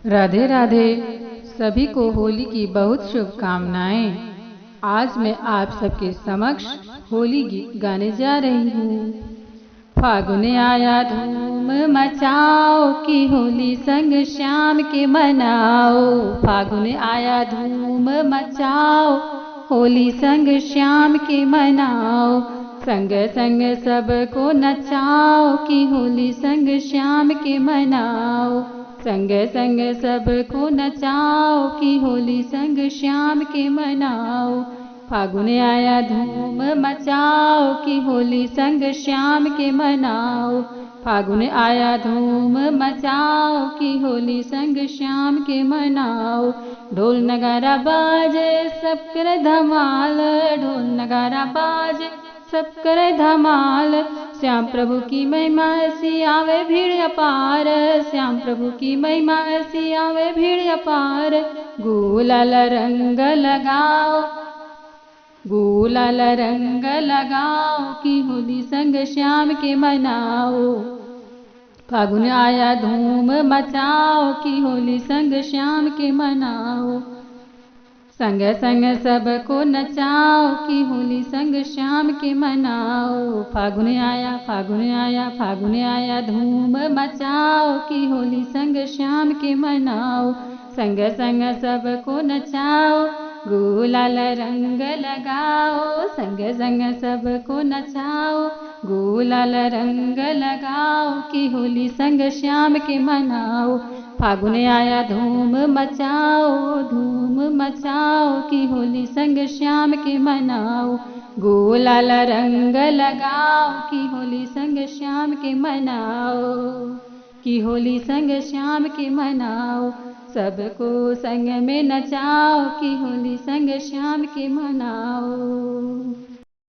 राधे राधे। सभी को होली की बहुत शुभकामनाएं। आज मैं आप सबके समक्ष होली गीत गाने जा रही हूँ। फागुन आया धूम मचाओ कि होली संग श्याम के मनाओ। फागुन आया धूम मचाओ होली संग श्याम के मनाओ। संग संग सबको नचाओ कि होली संग श्याम के मनाओ। संग संग सबको नचाओ कि होली संग श्याम के मनाओ। फागुन आया धूम मचाओ कि होली संग श्याम के मनाओ। फागुन आया धूम मचाओ कि होली संग श्याम के मनाओ। ढोल नगारा बाजे सब कर धमाल। ढोल नगारा बाजे सब करे धमाल। श्याम प्रभु की महिमा ऐसी आवे भीड़ अपार। श्याम प्रभु की महिमा ऐसी आवे भीड़ अपार। गुलाल रंग लगाओ गुलाल रंग लगाओ कि होली संग श्याम के मनाओ। फागुन आया धूम मचाओ कि होली संग श्याम के मनाओ। संग संग सबको नचाओ कि होली संग श्याम के मनाओ। फागुन आया फागुन आया धूम मचाओ कि होली संग श्याम के मनाओ। संग संग सबको नचाओ गुलाल रंग लगाओ। संग संग सबको नचाओ गुलाल रंग लगाओ कि होली संग श्याम के मनाओ। फागुन आया धूम मचाओ कि होली संग श्याम के मनाओ। गुलाल रंग लगाओ कि होली संग श्याम के मनाओ। कि होली संग श्याम के मनाओ। सबको संग में नचाओ कि होली संग श्याम के मनाओ।